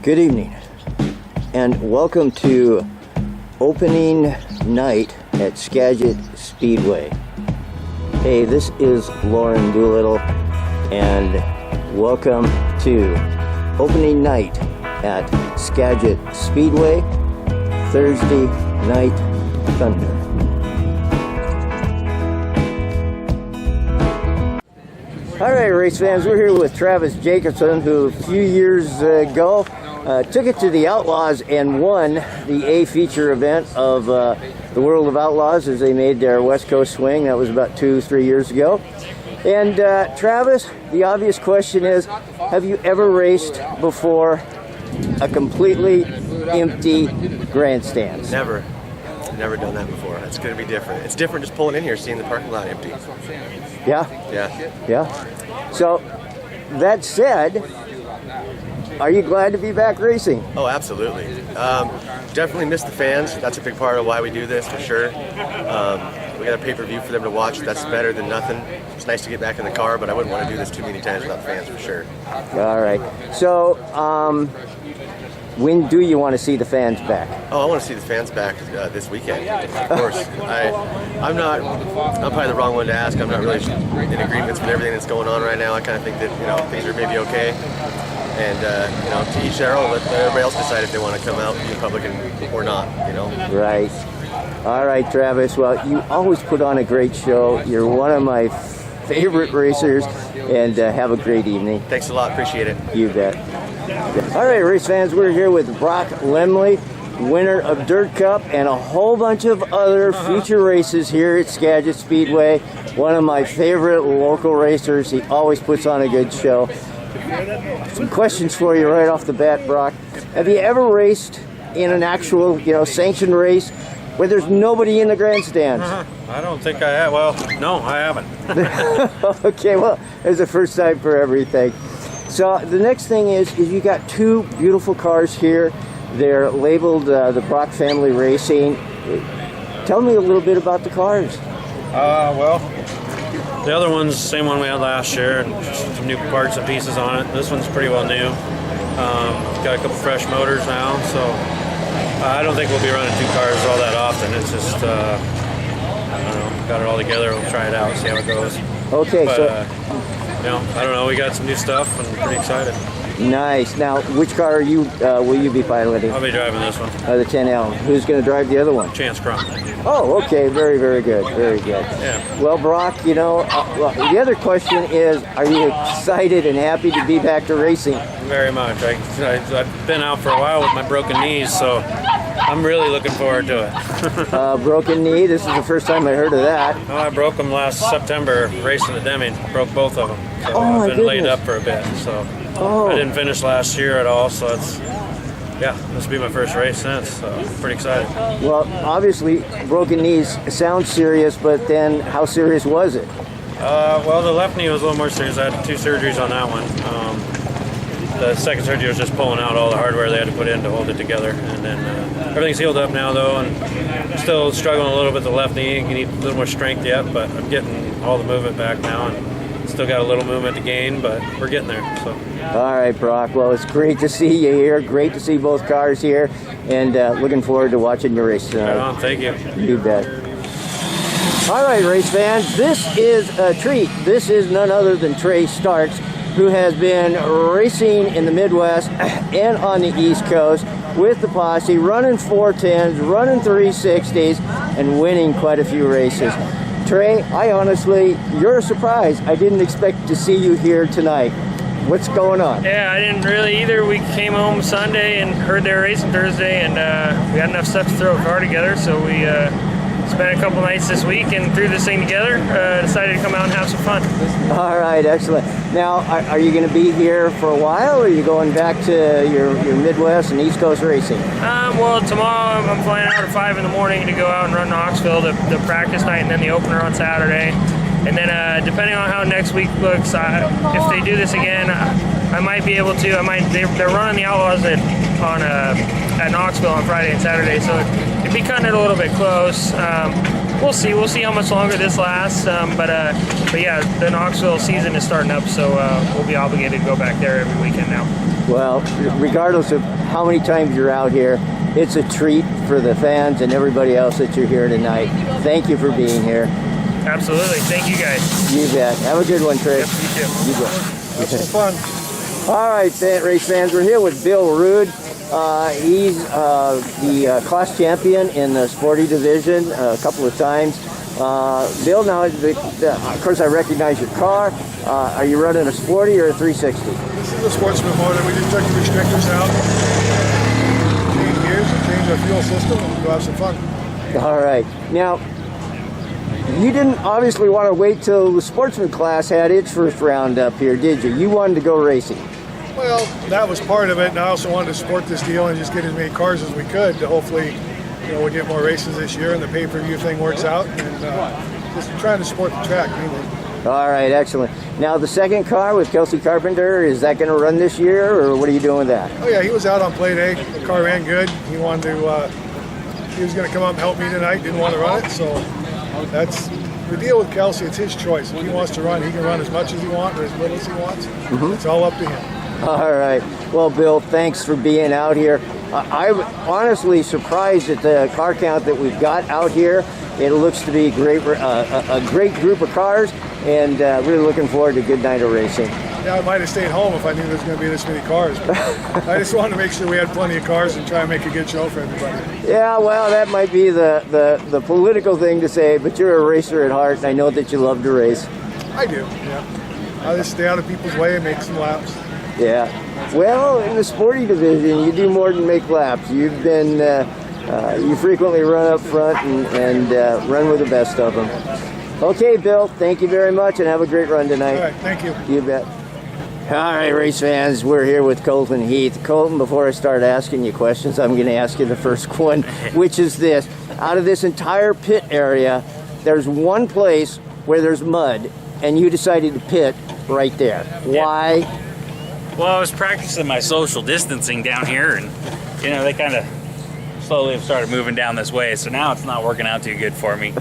Good evening, and welcome to opening night at Skagit Speedway. Hey, this is Lauren Doolittle, and welcome to opening night at Skagit Speedway, Thursday Night Thunder. All right, race fans, we're here with Travis Jacobson, who a few years ago took it to the Outlaws and won the A feature event of the World of Outlaws as they made their West Coast swing. That was about 2-3 years ago. And Travis, the obvious question is, have you ever raced before a completely empty grandstand? Never. Never done that before. It's going to be different. It's different just pulling in here, seeing the parking lot empty. Yeah? Yeah. So, that said, are you glad to be back racing? Oh, absolutely. Definitely miss the fans. That's a big part of why we do this, for sure. We got a pay-per-view for them to watch. That's better than nothing. It's nice to get back in the car, but I wouldn't want to do this too many times without fans, for sure. All right. So, when do you want to see the fans back? Oh, I want to see the fans back this weekend, of course. I'm probably the wrong one to ask. I'm not really in agreement with everything that's going on right now. I kind of think that, things are maybe okay. And, to each their own, let everybody else decide if they want to come out, be Republican or not, Right. All right, Travis. Well, you always put on a great show. You're one of my favorite racers, and have a great evening. Thanks a lot. Appreciate it. You bet. All right, race fans, we're here with Brock Lemley, winner of Dirt Cup and a whole bunch of other feature races here at Skagit Speedway. One of my favorite local racers. He always puts on a good show. Some questions for you right off the bat, Brock. Have you ever raced in an actual, sanctioned race where there's nobody in the grandstands? I don't think I have. Well, no, I haven't. Okay, well, it's the first time for everything. So the next thing is you got two beautiful cars here. They're labeled the Brock Family Racing. Tell me a little bit about the cars. Well, the other one's the same one we had last year, and just some new parts and pieces on it. This one's pretty well new. Got a couple fresh motors now, so I don't think we'll be running two cars all that often. It's just, I don't know, got it all together. We'll try it out, see how it goes. Okay, but, I don't know. We got some new stuff, and pretty excited. Nice. Now, which car are you? Will you be piloting? I'll be driving this one. The 10L. Who's going to drive the other one? Chance Crum. Oh, okay. Very, very good. Very good. Yeah. Well, Brock, the other question is, are you excited and happy to be back to racing? Very much. I've been out for a while with my broken knees, so I'm really looking forward to it. Broken knee. This is the first time I heard of that. Oh, I broke them last September racing the Deming. Broke both of them. So Oh, I've been laid up for a bit. So I didn't finish last year at all. So this will be my first race since. So I'm pretty excited. Well, obviously, broken knees sounds serious, but then how serious was it? Well, the left knee was a little more serious. I had 2 surgeries on that one. The second surgery was just pulling out all the hardware they had to put in to hold it together. And then everything's healed up now, though, and still struggling a little bit with the left knee. You need a little more strength yet, but I'm getting all the movement back now, and still got a little movement to gain, but we're getting there. So. All right, Brock. Well, it's great to see you here. Great to see both cars here, and looking forward to watching your race tonight. Right on. Thank you. You bet. All right, race fans, this is a treat. This is none other than Trey Starks, who has been racing in the Midwest and on the East Coast with the posse, running 410s, running 360s, and winning quite a few races. Trey, you're a surprise. I didn't expect to see you here tonight. What's going on? Yeah, I didn't really either. We came home Sunday and heard they were racing Thursday, and we had enough stuff to throw a car together, so we spent a couple nights this week and threw this thing together. Decided to come out and have some fun. All right, excellent. Now, are you going to be here for a while, or are you going back to your Midwest and East Coast racing? Well, tomorrow I'm flying out at 5 in the morning to go out and run Knoxville, the practice night, and then the opener on Saturday. And then depending on how next week looks, if they do this again, I might be able to. They're running the Outlaws at Knoxville on Friday and Saturday, so it'd be cutting it a little bit close. We'll see. We'll see how much longer this lasts. But yeah, the Knoxville season is starting up, so we'll be obligated to go back there every weekend now. Well, regardless of how many times you're out here, it's a treat for the fans and everybody else that you're here tonight. Thank you for being here. Absolutely. Thank you guys. You bet. Have a good one, Trey. Yep, you too. You bet. Have some fun. All right, race fans, we're here with Bill Rude. He's the class champion in the sporty division a couple of times. Bill, now, of course, I recognize your car. Are you running a sporty or a 360? This is a sportsman motor. We just took the restrictors out, change gears, and change our fuel system, and go have some fun. All right. Now, you didn't obviously want to wait till the sportsman class had its first round up here, did you? You wanted to go racing. Well, that was part of it, and I also wanted to support this deal and just get as many cars as we could to hopefully, we get more races this year and the pay-per-view thing works out, and just trying to support the track mainly. All right, excellent. Now, the second car with Kelsey Carpenter, is that going to run this year, or what are you doing with that? Oh yeah, he was out on play day. The car ran good. He wanted to. He was going to come up and help me tonight. Didn't want to run it, so that's the deal with Kelsey. It's his choice. If he wants to run, he can run as much as he wants or as little as he wants. It's all up to him. All right. Well, Bill, thanks for being out here. I'm honestly surprised at the car count that we've got out here. It looks to be a great group of cars, and really looking forward to a good night of racing. Yeah, I might have stayed home if I knew there was going to be this many cars. But I just wanted to make sure we had plenty of cars and try and make a good show for everybody. Yeah, well, that might be the political thing to say, but you're a racer at heart, and I know that you love to race. I do, yeah. I just stay out of people's way and make some laps. Yeah. Well, in the sporty division, you do more than make laps. You've been, you frequently run up front and run with the best of them. Okay, Bill, thank you very much and have a great run tonight. All right, thank you. You bet. All right, race fans, we're here with Colton Heath. Colton, before I start asking you questions, I'm going to ask you the first one, which is this. Out of this entire pit area, there's one place where there's mud, and you decided to pit right there. Why? Well, I was practicing my social distancing down here, and they kind of slowly have started moving down this way, so now it's not working out too good for me.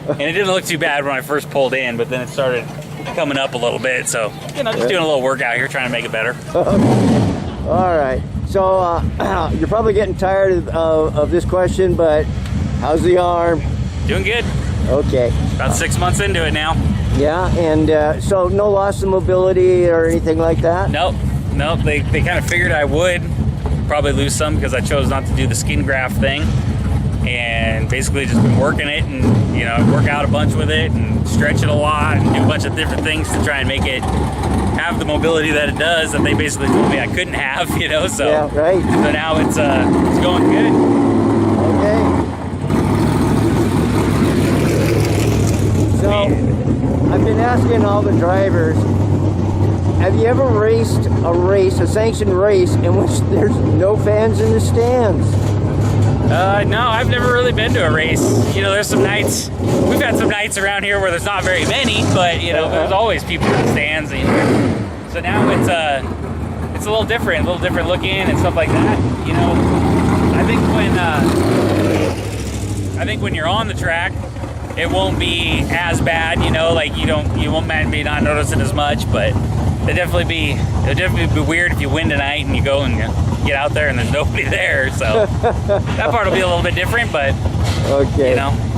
And it didn't look too bad when I first pulled in, but then it started coming up a little bit, so just doing a little workout here, trying to make it better. All right, so you're probably getting tired of this question, but how's the arm? Doing good. Okay. About 6 months into it now. Yeah, and so no loss of mobility or anything like that? Nope. They kind of figured I would probably lose some because I chose not to do the skin graft thing, and basically just been working it and work out a bunch with it and stretch it a lot and do a bunch of different things to try and make it have the mobility that it does that they basically told me I couldn't have, so yeah, right. So now it's going good. Okay. So I've been asking all the drivers, have you ever raced a sanctioned race in which there's no fans in the stands? No, I've never really been to a race. There's some nights, we've had some nights around here where there's not very many, but there's always people in the stands. So now it's a little different looking and stuff like that. I think when you're on the track, it won't be as bad. You won't be not noticing as much, but it'd definitely be weird if you win tonight and you go and get out there and there's nobody there. So that part will be a little bit different, but okay.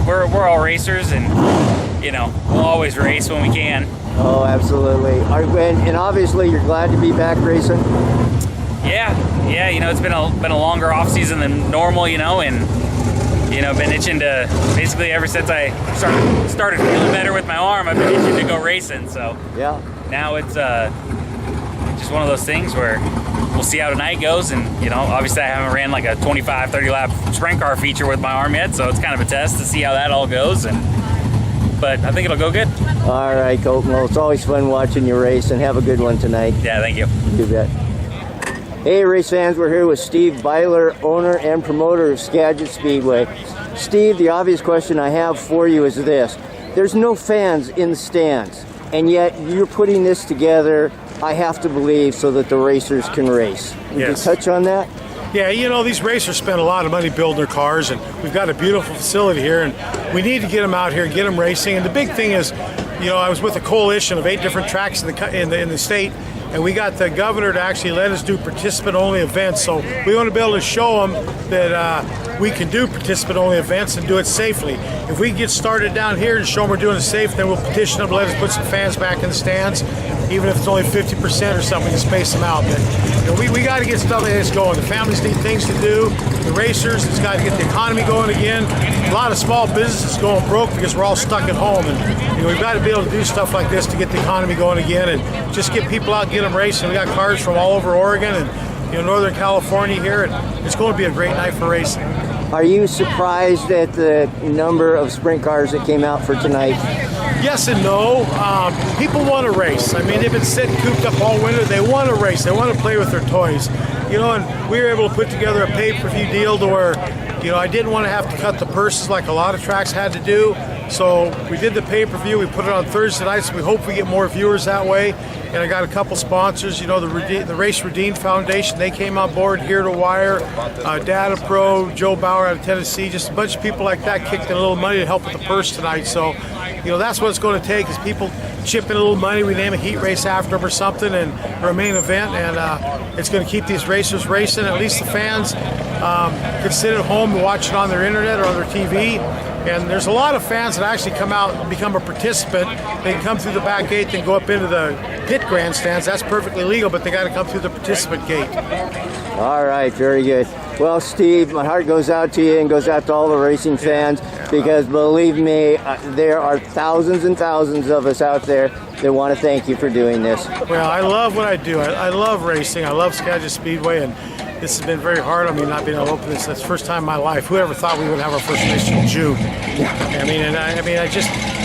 We're all racers, and we'll always race when we can. Oh, absolutely. And obviously you're glad to be back racing. Yeah. It's been a longer off season than normal, and been itching to, basically ever since I started feeling better with my arm, I've been itching to go racing. So yeah. Now it's just one of those things where we'll see how tonight goes, and obviously I haven't ran like a 25-30 lap sprint car feature with my arm yet, so it's kind of a test to see how that all goes, but I think it'll go good. All right, Colton. Well, it's always fun watching you race, and have a good one tonight. Yeah, thank you. You bet. Hey, race fans, we're here with Steve Byler, owner and promoter of Skagit Speedway. Steve, the obvious question I have for you is this. There's no fans in the stands, and yet you're putting this together, I have to believe, so that the racers can race. Would you touch on that? Yeah, these racers spend a lot of money building their cars, and we've got a beautiful facility here, and we need to get them out here, get them racing. And the big thing is, I was with a coalition of 8 different tracks in the state, and we got the governor to actually let us do participant-only events. So we want to be able to show them that we can do participant-only events and do it safely. If we get started down here and show them we're doing it safe, then we'll petition them to let us put some fans back in the stands, even if it's only 50% or something, to space them out. But we got to get stuff like this going. The families need things to do. The racers, it's got to get the economy going again. A lot of small businesses going broke because we're all stuck at home, and we've got to be able to do stuff like this to get the economy going again, and just get people out and get them racing. We got cars from all over Oregon and Northern California here, and it's going to be a great night for racing. Are you surprised at the number of sprint cars that came out for tonight? Yes and no. People want to race. I mean, they've been sitting cooped up all winter. They want to race. They want to play with their toys. And we were able to put together a pay-per-view deal to where, I didn't want to have to cut the purses like a lot of tracks had to do. So we did the pay-per-view. We put it on Thursday nights. So we hope we get more viewers that way. And I got a couple sponsors. The Race Redeem Foundation, they came on board here to Wire. Data Pro, Joe Bauer out of Tennessee, just a bunch of people like that kicked in a little money to help with the purse tonight. So, that's what it's going to take, is people chip in a little money. We name a heat race after them or something, or a main event, and it's going to keep these racers racing. At least the fans can sit at home and watch it on their internet or on their TV. And there's a lot of fans that actually come out and become a participant. They can come through the back gate and go up into the pit grandstands. That's perfectly legal, but they got to come through the participant gate. All right, very good. Well, Steve, my heart goes out to you and goes out to all the racing fans, because believe me, there are thousands and thousands of us out there that want to thank you for doing this. Well, I love what I do. I love racing. I love Skagit Speedway, and this has been very hard on me not being able to open this. That's the first time in my life. Whoever thought we would have our first race in June?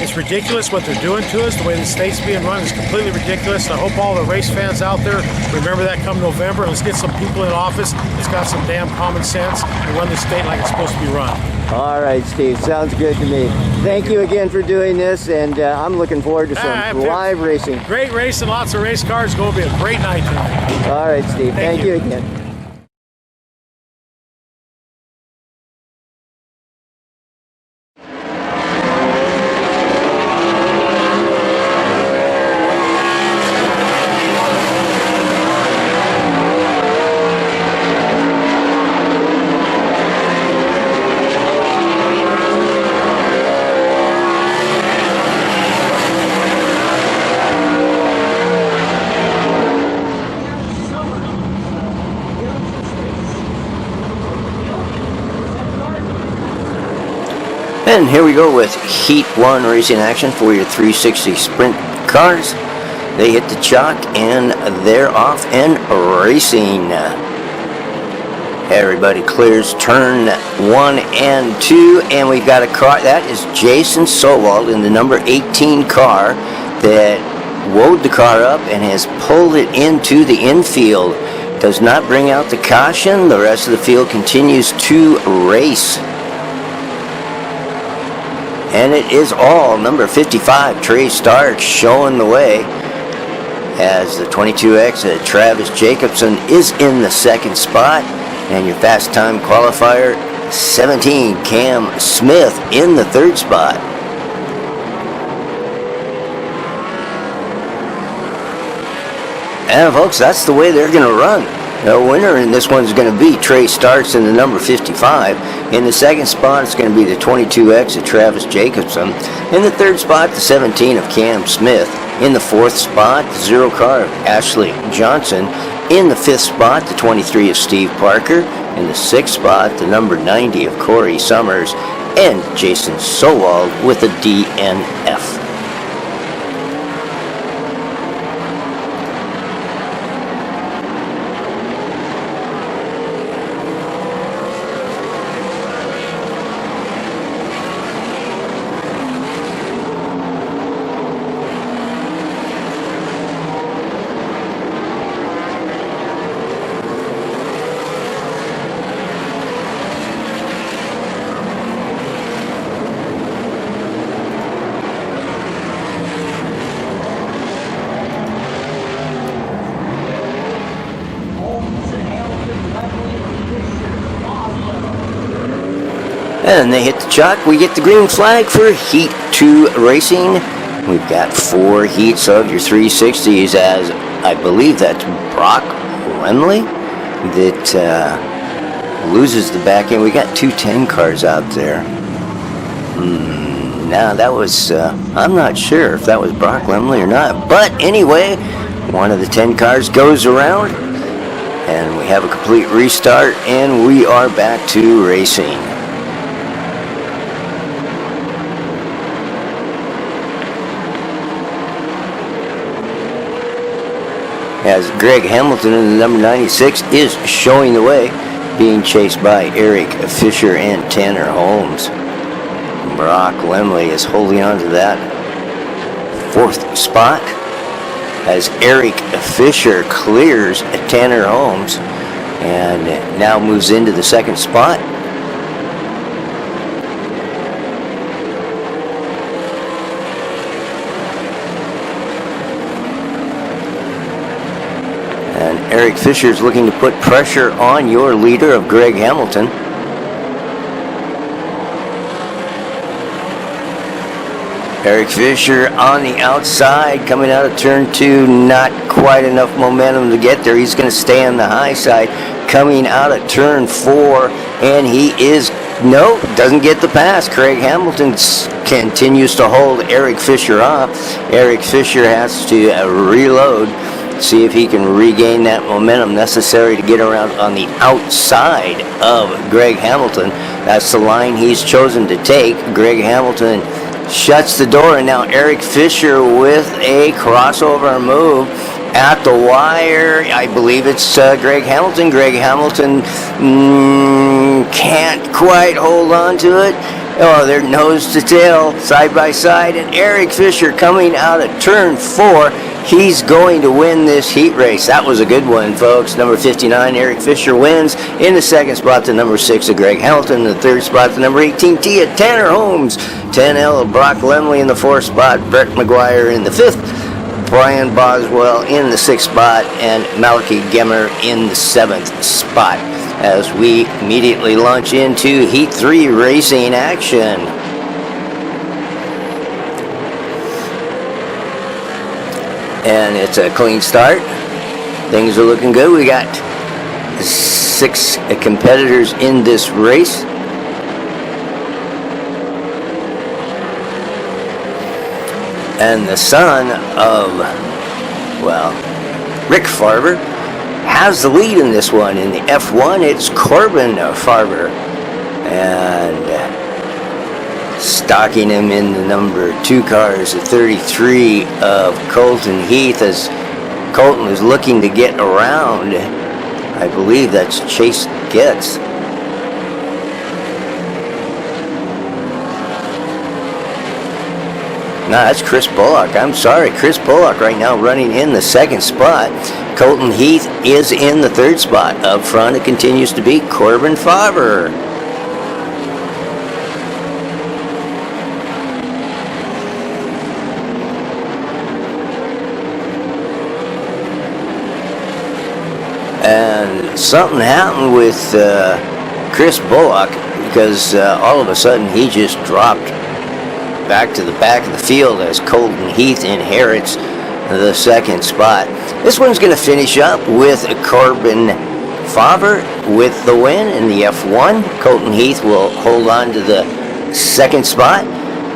It's ridiculous what they're doing to us. The way the state's being run is completely ridiculous. I hope all the race fans out there remember that come November. Let's get some people in office that's got some damn common sense and run the state like it's supposed to be run. All right, Steve. Sounds good to me. Thank you again for doing this, and I'm looking forward to some live racing. Great racing, lots of race cars. It's going to be a great night tonight. All right, Steve. Thank you again. And here we go with Heat 1 racing action for your 360 sprint cars. They hit the chalk and they're off and racing. Everybody clears turn 1 and 2, and we've got a car. That is Jason Sowald in the number 18 car that woed the car up and has pulled it into the infield. Does not bring out the caution. The rest of the field continues to race. And it is all number 55, Trey Stark, showing the way as the 22X Travis Jacobson is in the second spot. And your fast time qualifier, 17, Cam Smith in the third spot. And folks, that's the way they're going to run. The winner in this one is going to be Trey Starks in the number 55. In the second spot, it's going to be the 22X of Travis Jacobson. In the third spot, the 17 of Cam Smith. In the fourth spot, the 0 car of Ashley Johnson. In the fifth spot, the 23 of Steve Parker. In the sixth spot, the number 90 of Corey Summers. And Jason Sowald with a DNF. And they hit the chalk. We get the green flag for Heat 2 racing. We've got 4 heats of your 360s as I believe that's Brock Lemley that loses the back end. We got 2 10 cars out there. Now that was, I'm not sure if that was Brock Lemley or not. But anyway, one of the 10 cars goes around and we have a complete restart and we are back to racing. As Greg Hamilton in the number 96 is showing the way, being chased by Eric Fisher and Tanner Holmes. Brock Lemley is holding on to that 4th spot as Eric Fisher clears Tanner Holmes and now moves into the 2nd spot. And Eric Fisher is looking to put pressure on your leader of Greg Hamilton. Eric Fisher on the outside, coming out of turn 2, not quite enough momentum to get there. He's going to stay on the high side, coming out of turn 4, and he is, no, doesn't get the pass. Craig Hamilton continues to hold Eric Fisher off. Eric Fisher has to reload, see if he can regain that momentum necessary to get around on the outside of Greg Hamilton. That's the line he's chosen to take. Greg Hamilton shuts the door, and now Eric Fisher with a crossover move at the wire. I believe it's Greg Hamilton. Greg Hamilton can't quite hold on to it. Oh, they're nose to tail, side by side, and Eric Fisher coming out of turn 4. He's going to win this heat race. That was a good one, folks. Number 59, Eric Fisher wins. In the 2nd spot, the number 6 of Greg Hamilton. In the 3rd spot, the number 18, Tia Tanner Holmes. 10L of Brock Lemley in the 4th spot. Brett McGuire in the 5th. Brian Boswell in the 6th spot. And Malachi Gemmer in the 7th spot. As we immediately launch into Heat 3 racing action. And it's a clean start. Things are looking good. We got 6 competitors in this race. And the son of, well, Rick Farber has the lead in this one. In the F1, it's Corbin Farber. And stalking him in the number 2 cars, the 33 of Colton Heath, as Colton is looking to get around. I believe that's Chase Getz. No, that's Chris Bullock. I'm sorry, Chris Bullock right now running in the 2nd spot. Colton Heath is in the 3rd spot. Up front, it continues to be Corbin Farber. And something happened with Chris Bullock, because all of a sudden he just dropped back to the back of the field as Colton Heath inherits the 2nd spot. This one's going to finish up with Corbin Farber with the win in the F1. Colton Heath will hold on to the 2nd spot.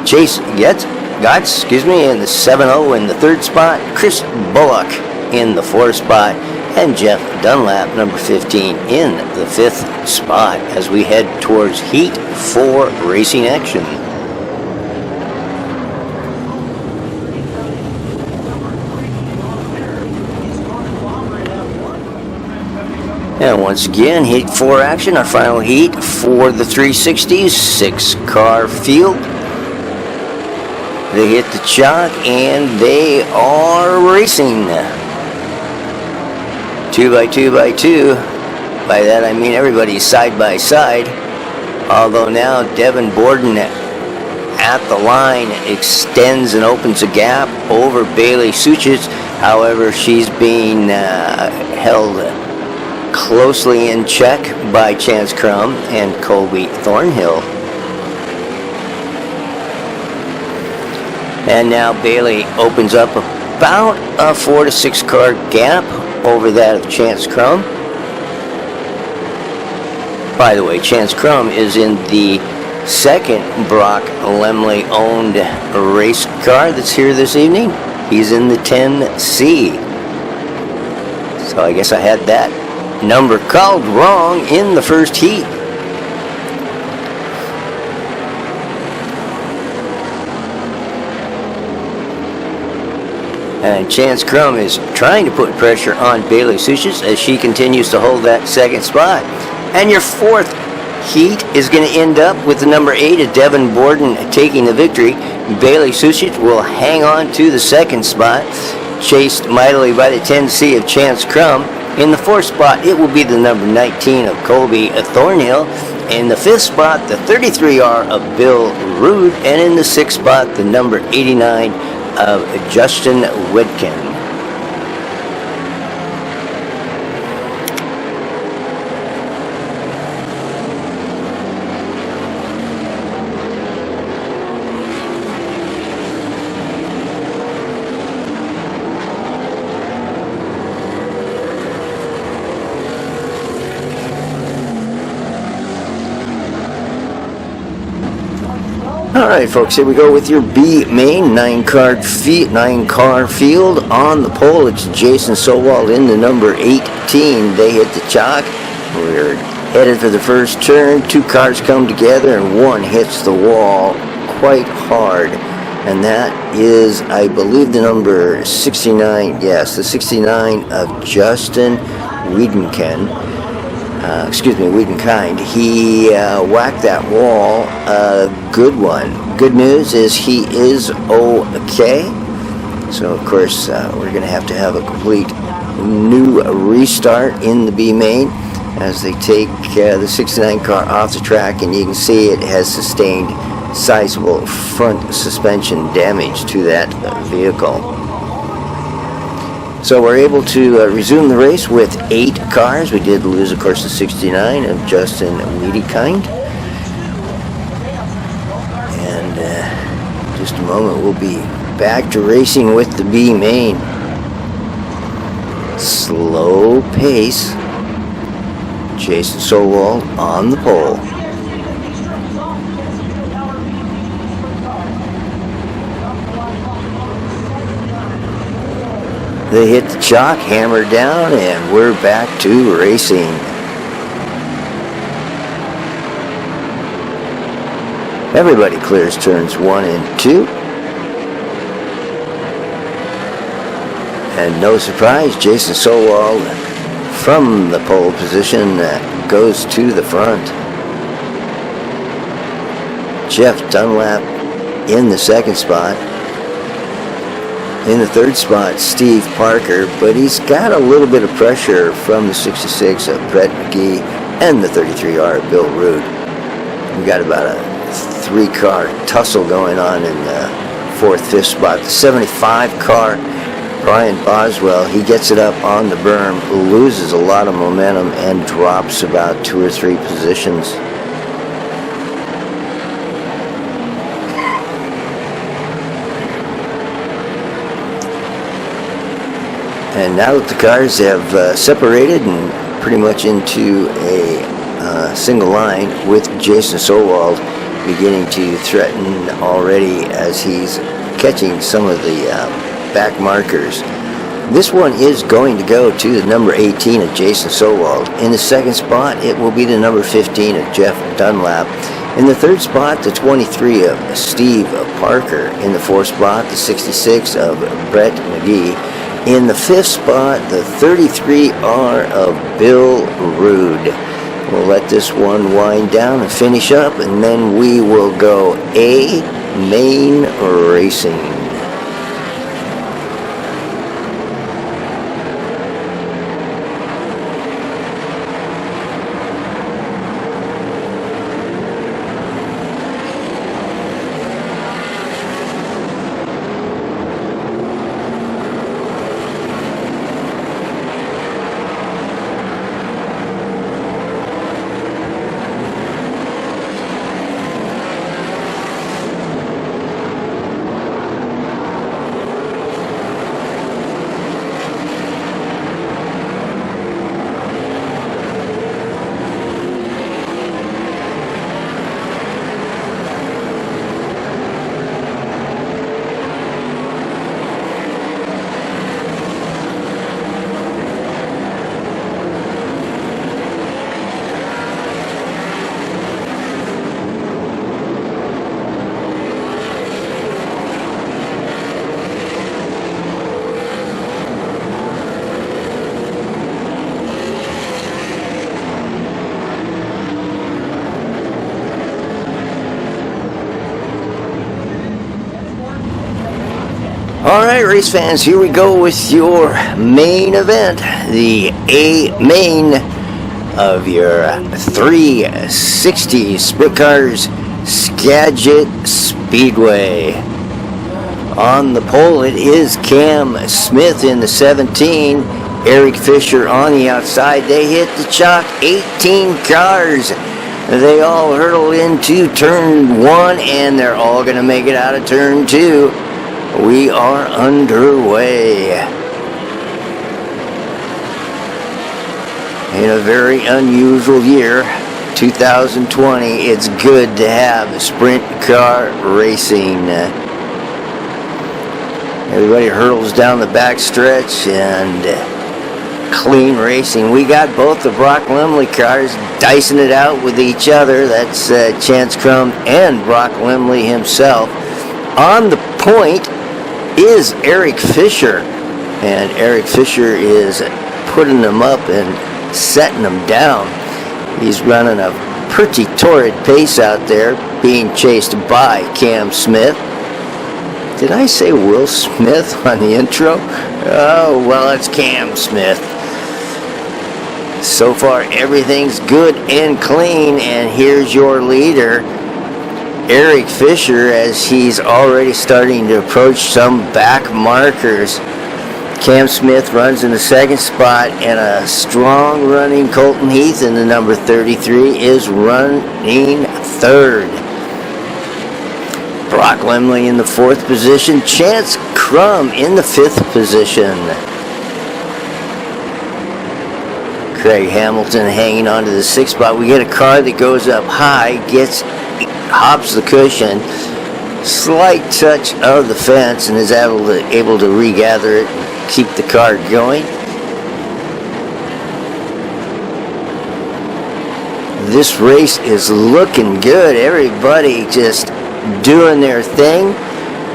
Chase Getz in the 7-0 in the 3rd spot. Chris Bullock in the 4th spot. And Jeff Dunlap, number 15, in the 5th spot as we head towards Heat 4 racing action. And once again, Heat 4 action, our final heat for the 360s, 6-car field. They hit the chalk and they are racing. 2 by 2 by 2. By that I mean everybody's side by side. Although now Devin Borden at the line extends and opens a gap over Bailey Suchich. However, she's being held closely in check by Chance Crum and Colby Thornhill. And now Bailey opens up a about a 4 to 6 car gap over that of Chance Crum. By the way, Chance Crum is in the second Brock Lemley owned race car that's here this evening. He's in the 10C. So I guess I had that number called wrong in the first heat. And Chance Crum is trying to put pressure on Bailey Suchis as she continues to hold that second spot. And your fourth heat is going to end up with the number 8 of Devin Borden taking the victory. Bailey Suchis will hang on to the second spot, chased mightily by the 10C of Chance Crum. In the fourth spot, it will be the number 19 of Colby Thornhill. In the fifth spot, the 33R of Bill Rude. And in the sixth spot, the number 89 of Justin Widkin. All right, folks, here we go with your B main 9-car field. On the pole, it's Jason Sowald in the number 18. They hit the chalk. We're headed for the first turn. 2 cars come together and one hits the wall quite hard. And that is, I believe, the number 69. Yes, the 69 of Justin Wiedenkind. Wiedenkind. He whacked that wall. Good one. Good news is he is okay. So, of course, we're going to have a complete new restart in the B main as they take the 69 car off the track, and you can see it has sustained sizable front suspension damage to that vehicle. So we're able to resume the race with 8 cars. We did lose, of course, the 69 of Justin Wiedenkind. And just a moment, we'll be back to racing with the B main. Slow pace. Jason Sowald on the pole. They hit the chalk, hammer down, and we're back to racing. Everybody clears turns 1 and 2. And no surprise, Jason Sowald from the pole position goes to the front. Jeff Dunlap in the second spot. In the third spot, Steve Parker, but he's got a little bit of pressure from the 66 of Brett McGee and the 33R of Bill Rude. We got about a 3-car tussle going on in the 4th, 5th spot. The 75 car, Brian Boswell, he gets it up on the berm, loses a lot of momentum, and drops about 2 or 3 positions. And now that the cars have separated and pretty much into a single line, with Jason Sowald beginning to threaten already as he's catching some of the back markers. This one is going to go to the number 18 of Jason Sowald. In the second spot, it will be the number 15 of Jeff Dunlap. In the third spot, the 23 of Steve Parker. In the fourth spot, the 66 of Brett McGee. In the fifth spot, the 33R of Bill Rude. We'll let this one wind down and finish up, and then we will go A main racing. All right, race fans, here we go with your main event, the A main of your 360 Sprint Cars Skagit Speedway. On the pole, it is Cam Smith in the 17, Eric Fisher on the outside. They hit the chalk, 18 cars. They all hurtle into turn 1, and they're all going to make it out of turn 2. We are underway. In a very unusual year, 2020, it's good to have sprint car racing. Everybody hurtles down the back stretch and clean racing. We got both the Brock Lemley cars dicing it out with each other. That's Chance Crum and Brock Lemley himself. On the point is Eric Fisher, and Eric Fisher is putting them up and setting them down. He's running a pretty torrid pace out there, being chased by Cam Smith. Did I say Will Smith on the intro? Oh, well, it's Cam Smith. So far, everything's good and clean, and here's your leader, Eric Fisher, as he's already starting to approach some back markers. Cam Smith runs in the second spot, and a strong running Colton Heath in the number 33 is running third. Brock Lemley in the 4th position, Chance Crum in the 5th position. Craig Hamilton hanging on to the 6th spot. We get a car that goes up high, hops the cushion, slight touch of the fence, and is able to regather it and keep the car going. This race is looking good. Everybody just doing their thing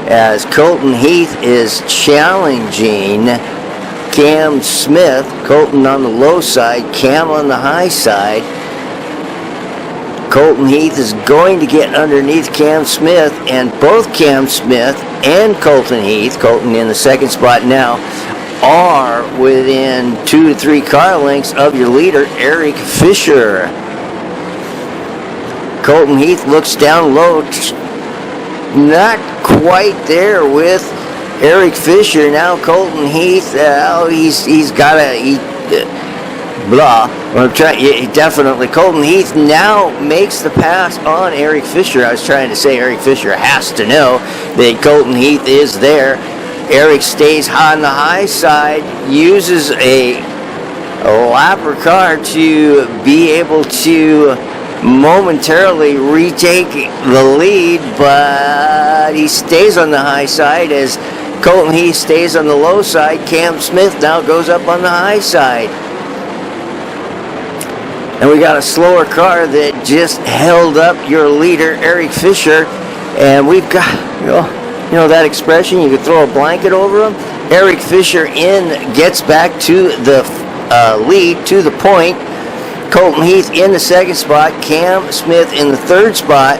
as Colton Heath is challenging Cam Smith. Colton on the low side, Cam on the high side. Colton Heath is going to get underneath Cam Smith, and both Cam Smith and Colton Heath, Colton in the 2nd spot now, are within 2 to 3 car lengths of your leader, Eric Fisher. Colton Heath looks down low, not quite there with Eric Fisher. Now Colton Heath, he's got a... definitely. Colton Heath now makes the pass on Eric Fisher. I was trying to say Eric Fisher has to know that Colton Heath is there. Eric stays on the high side, uses a lapper car to be able to momentarily retake the lead, but he stays on the high side as Colton Heath stays on the low side. Cam Smith now goes up on the high side. And we got a slower car that just held up your leader, Eric Fisher. And we've got, you know that expression, you could throw a blanket over him. Eric Fisher gets back to the lead, to the point. Colton Heath in the 2nd spot, Cam Smith in the 3rd spot.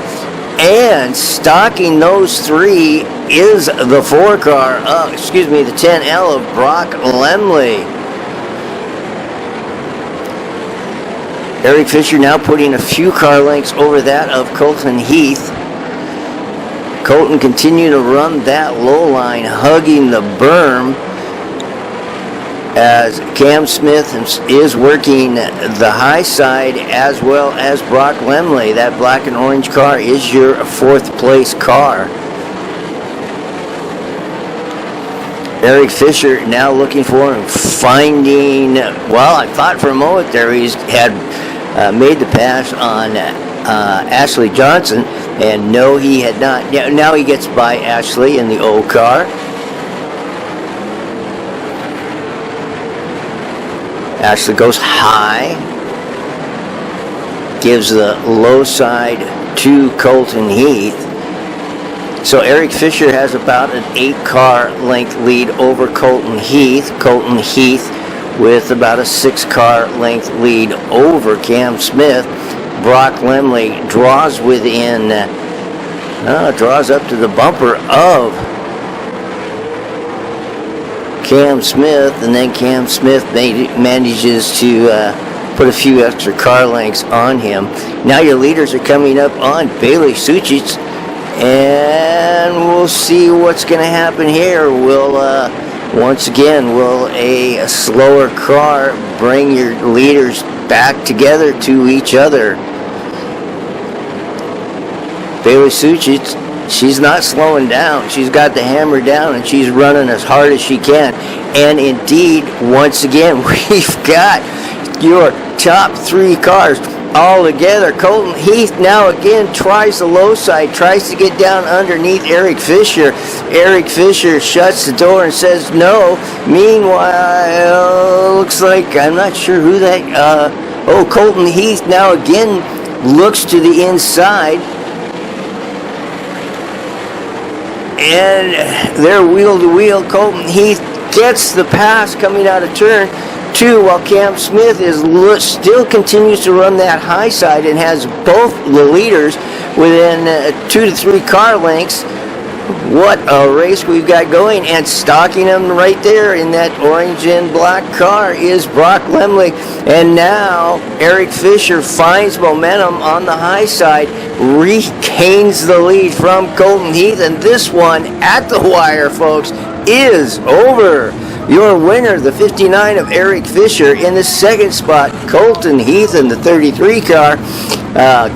And stocking those 3 is the the 10L of Brock Lemley. Eric Fisher now putting a few car lengths over that of Colton Heath. Colton continuing to run that low line, hugging the berm, as Cam Smith is working the high side as well as Brock Lemley. That black and orange car is your 4th place car. Eric Fisher now looking for him, finding, well, I thought for a moment there he had made the pass on Ashley Johnson, and no, he had not. Now he gets by Ashley in the O car. Ashley goes high, gives the low side to Colton Heath. So Eric Fisher has about an 8-car length lead over Colton Heath. Colton Heath with about a 6-car length lead over Cam Smith. Brock Lemley draws within, draws up to the bumper of Cam Smith, and then Cam Smith manages to put a few extra car lengths on him. Now your leaders are coming up on Bailey Sucic, and we'll see what's going to happen here. Once again, will a slower car bring your leaders back together to each other? Bailey Sucic, she's not slowing down. She's got the hammer down, and she's running as hard as she can. And indeed, once again, we've got your top 3 cars all together. Colton Heath now again tries the low side, tries to get down underneath Eric Fisher. Eric Fisher shuts the door and says no. Meanwhile, looks like, I'm not sure who that, Colton Heath now again looks to the inside. And they're wheel to wheel. Colton Heath gets the pass coming out of turn 2, while Cam Smith still continues to run that high side and has both the leaders within 2 to 3 car lengths. What a race we've got going, and stalking them right there in that orange and black car is Brock Lemley. And now Eric Fisher finds momentum on the high side, regains the lead from Colton Heath, and this one at the wire, folks, is over. Your winner, the 59 of Eric Fisher. In the second spot, Colton Heath in the 33 car.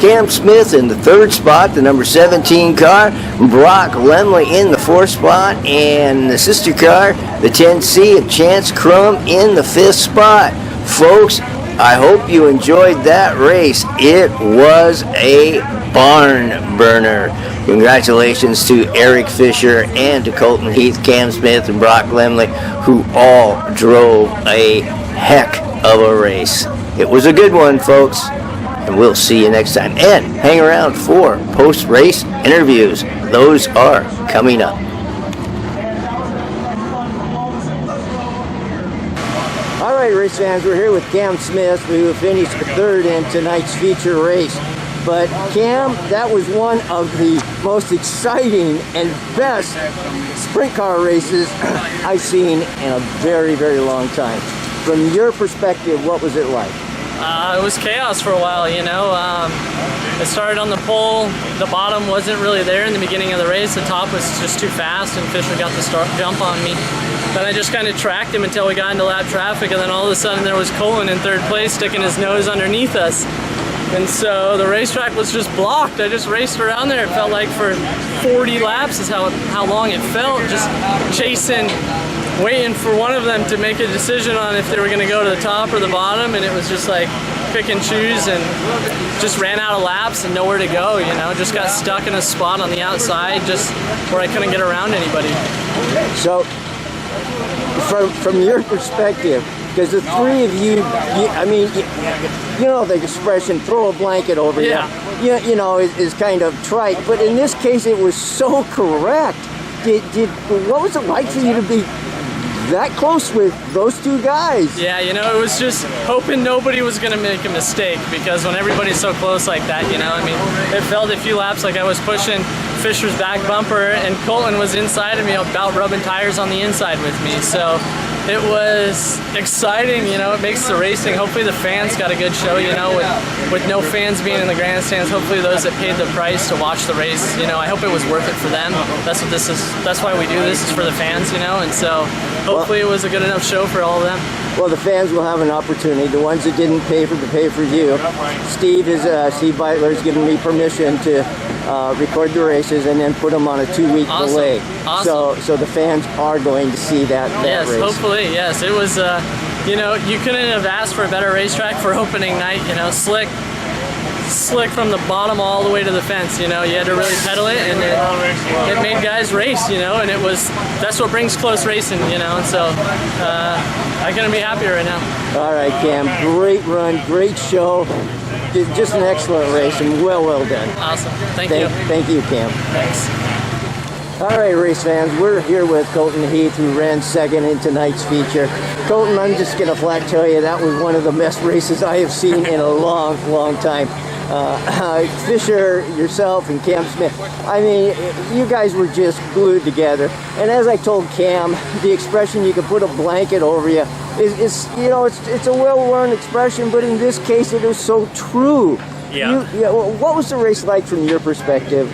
Cam Smith in the third spot, the number 17 car. Brock Lemley in the fourth spot. And the sister car, the 10C of Chance Crum in the fifth spot. Folks, I hope you enjoyed that race. It was a barn burner. Congratulations to Eric Fisher and to Colton Heath, Cam Smith, and Brock Lemley, who all drove a heck of a race. It was a good one, folks, and we'll see you next time. And hang around for post-race interviews. Those are coming up. All right, race fans, we're here with Cam Smith, who finished third in tonight's feature race. But Cam, that was one of the most exciting and best sprint car races I've seen in a very, very long time. From your perspective, what was it like? It was chaos for a while, you know. It started on the pole. The bottom wasn't really there in the beginning of the race. The top was just too fast, and Fisher got the jump on me. Then I just kind of tracked him until we got into lap traffic, and then all of a sudden there was Colin in third place sticking his nose underneath us. And so the racetrack was just blocked. I just raced around there. It felt like for 40 laps is how long it felt, just chasing, waiting for one of them to make a decision on if they were going to go to the top or the bottom, and it was just like pick and choose, and just ran out of laps and nowhere to go, you know. Just got stuck in a spot on the outside just where I couldn't get around anybody. So from your perspective, because the three of you, I mean, you know the expression, throw a blanket over you, you know, is kind of trite, but in this case it was so correct. What was it like for you to be that close with those two guys? Yeah, you know, it was just hoping nobody was going to make a mistake, because when everybody's so close like that, you know, I mean, it felt a few laps like I was pushing Fisher's back bumper, and Colton was inside of me about rubbing tires on the inside with me. So it was exciting, you know. It makes the racing, hopefully the fans got a good show, you know, with no fans being in the grandstands. Hopefully those that paid the price to watch the race, you know, I hope it was worth it for them. That's what this is, that's why we do this, is for the fans, you know, and so hopefully it was a good enough show for all of them. Well, the fans will have an opportunity. The ones that didn't pay for the pay-per-view. Steve Beitler has given me permission to record the races and then put them on a 2-week delay. Awesome. So the fans are going to see that yes, race. Hopefully, yes. It was, you know, you couldn't have asked for a better racetrack for opening night, you know, slick from the bottom all the way to the fence, you know. You had to really pedal it, and it made guys race, you know, and that's what brings close racing, you know, and so I couldn't be happier right now. All right, Cam, great run, great show, just an excellent race, and well done. Awesome, thank you. Thank you, Cam. Thanks. All right, race fans, we're here with Colton Heath, who ran second in tonight's feature. Colton, I'm just going to flat tell you, that was one of the best races I have seen in a long, long time. Fisher, yourself, and Cam Smith. I mean, you guys were just glued together. And as I told Cam, the expression "you can put a blanket over you" is you know, it's a well-worn expression, but in this case, it is so true. Yeah. What was the race like from your perspective?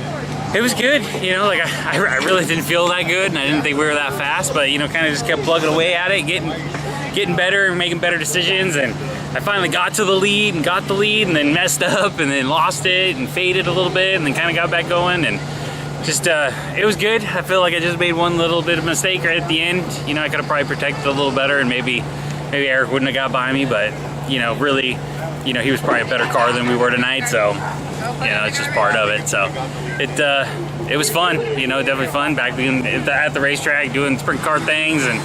It was good, you know, like I really didn't feel that good, and I didn't think we were that fast, but, you know, kind of just kept plugging away at it, getting better and making better decisions, and I finally got to the lead and then messed up and then lost it and faded a little bit and then kind of got back going, and just, it was good. I feel like I just made one little bit of mistake right at the end. You know, I could have probably protected a little better, and maybe Eric wouldn't have got by me, but, you know, really, you know, he was probably a better car than we were tonight, so, you know, it's just part of it. So it was fun, you know, definitely fun back being at the racetrack doing sprint car things and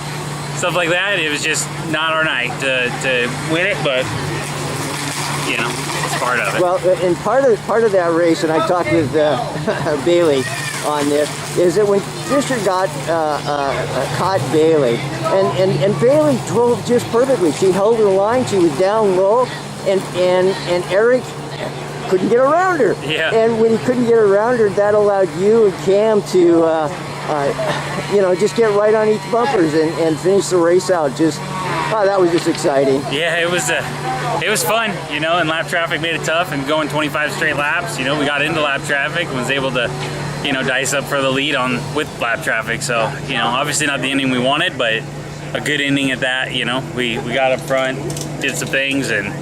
stuff like that. It was just not our night to win it, but, you know, it's part of it. Well, and part of that race, and I talked with Bailey on this, is that when Fisher got caught Bailey, and Bailey drove just perfectly. She held her line, she was down low, and Eric couldn't get around her. Yeah. And when he couldn't get around her, that allowed you and Cam to, you know, just get right on each bumpers and finish the race out. Just, that was just exciting. Yeah, it was fun, you know, and lap traffic made it tough, and going 25 straight laps, you know, we got into lap traffic and was able to, you know, dice up for the lead with lap traffic. So, you know, obviously not the ending we wanted, but a good ending at that. You know, we got up front, did some things, and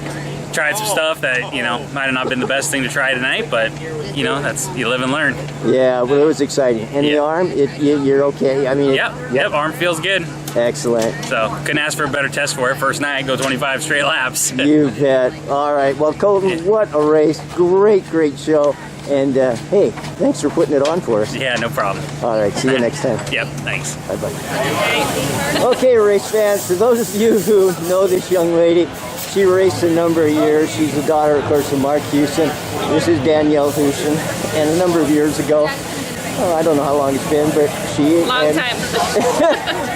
tried some stuff that, you know, might have not been the best thing to try tonight, but, you know, that's, you live and learn. Yeah, well, it was exciting. And the arm, you're okay. I mean, yep, arm feels good. Excellent. So couldn't ask for a better test for it. First night, go 25 straight laps. You bet. All right. Well, Colton, what a race. Great show. And hey, thanks for putting it on for us. Yeah, no problem. All right. See you next time. Yep, thanks. Bye-bye. Okay, race fans, for those of you who know this young lady, she raced a number of years. She's the daughter, of course, of Mark Houston. This is Danielle Houston. And a number of years ago, I don't know how long it's been, but Long time.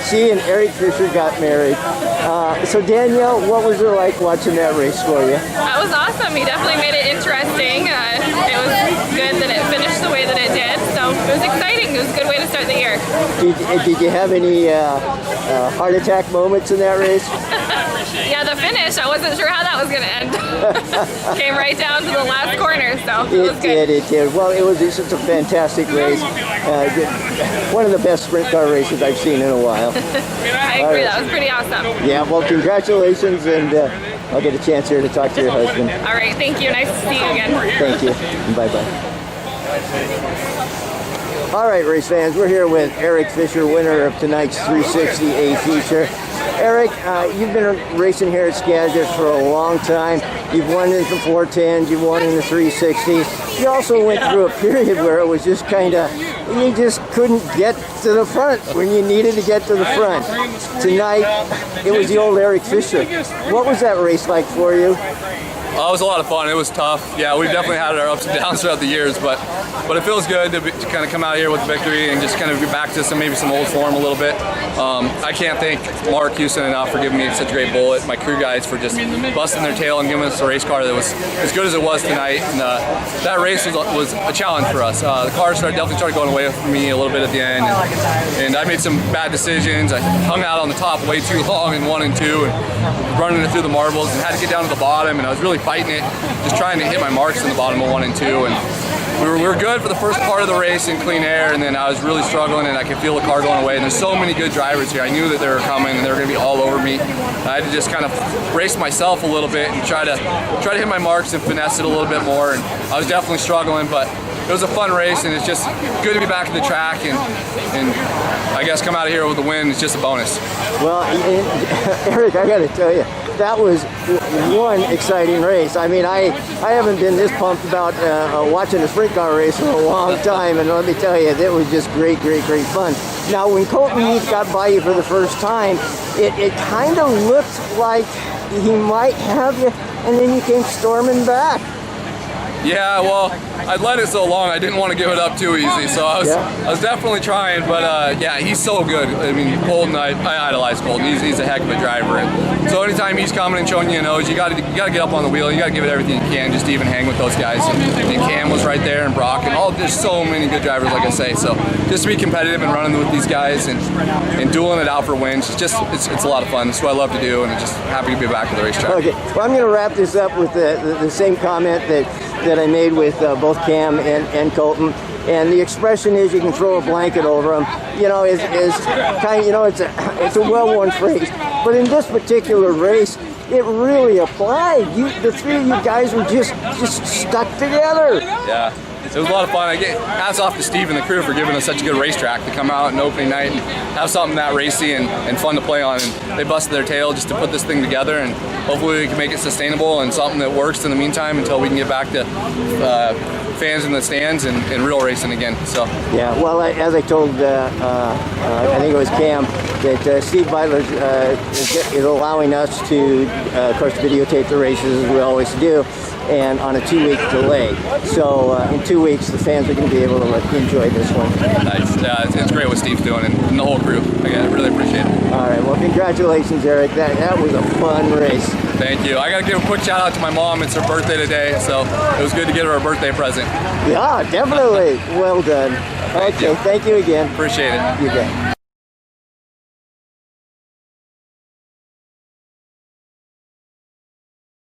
she and Eric Fisher got married. So Danielle, what was it like watching that race for you? That was awesome. He definitely made it interesting. It was good that it finished the way that it did. So it was exciting. It was a good way to start the year. Did you have any heart attack moments in that race? Yeah, the finish, I wasn't sure how that was going to end. Came right down to the last corner, so it was good. It did. Well, it was just a fantastic race. One of the best sprint car races I've seen in a while. I agree. That was pretty awesome. Yeah, well, congratulations, and I'll get a chance here to talk to your husband. All right, thank you. Nice to see you again. Thank you. Bye-bye. All right, race fans, we're here with Eric Fisher, winner of tonight's 360A feature. Eric, you've been racing here at Skagit for a long time. You've won in the 410s, you've won in the 360s. You also went through a period where it was just kind of, you just couldn't get to the front when you needed to get to the front. Tonight, it was the old Eric Fisher. What was that race like for you? It was a lot of fun. It was tough. Yeah, we've definitely had our ups and downs throughout the years, but it feels good to kind of come out here with a victory and just kind of be back to maybe some old form a little bit. I can't thank Mark Houston enough for giving me such a great bullet. My crew guys for just busting their tail and giving us a race car that was as good as it was tonight. And that race was a challenge for us. The car definitely started going away from me a little bit at the end, and I made some bad decisions. I hung out on the top way too long in 1 and 2, and running it through the marbles, and had to get down to the bottom. And I was really fighting it, just trying to hit my marks in the bottom of 1 and 2. And we were good for the first part of the race in clean air, and then I was really struggling, and I could feel the car going away. And there's so many good drivers here. I knew that they were coming, and they were going to be all over me. I had to just kind of race myself a little bit and try to hit my marks and finesse it a little bit more. And I was definitely struggling, but it was a fun race, and it's just good to be back at the track, and I guess come out of here with a win is just a bonus. Well, Eric, I got to tell you, that was one exciting race. I mean, I haven't been this pumped about watching a sprint car race in a long time, and let me tell you, it was just great fun. Now, when Colton Heath got by you for the first time, it kind of looked like he might have you, and then you came storming back. Yeah, well, I'd led it so long, I didn't want to give it up too easy. So I was definitely trying, but yeah, he's so good. I mean, Colton, I idolize Colton. He's a heck of a driver. And so anytime he's coming and showing you a nose, you got to get up on the wheel. You got to give it everything you can, just to even hang with those guys. And Cam was right there, and Brock, and there's so many good drivers, like I say. So just to be competitive and running with these guys and dueling it out for wins, it's a lot of fun. It's what I love to do, and I'm just happy to be back at the racetrack. Okay, well, I'm going to wrap this up with the same comment that I made with both Cam and Colton. And the expression is you can throw a blanket over them. You know, is kind of, you know, it's a well-worn phrase. But in this particular race, it really applied. The three of you guys were just stuck together. Yeah. It was a lot of fun. I get hats off to Steve and the crew for giving us such a good racetrack to come out on opening night and have something that racy and fun to play on. And they busted their tail just to put this thing together, and hopefully we can make it sustainable and something that works in the meantime until we can get back to fans in the stands and real racing again. So yeah, well, as I told, I think it was Cam, that Steve Beitler is allowing us to, of course, videotape the races as we always do, and on a 2-week delay. So in 2 weeks, the fans are going to be able to enjoy this one. Nice. Yeah, it's great what Steve's doing and the whole crew. Again, I really appreciate it. All right. Well, congratulations, Eric. That was a fun race. Thank you. I got to give a quick shout out to my mom. It's her birthday today, so it was good to get her a birthday present. Yeah, definitely. Well done. Okay. Thank you again. Appreciate it. You bet.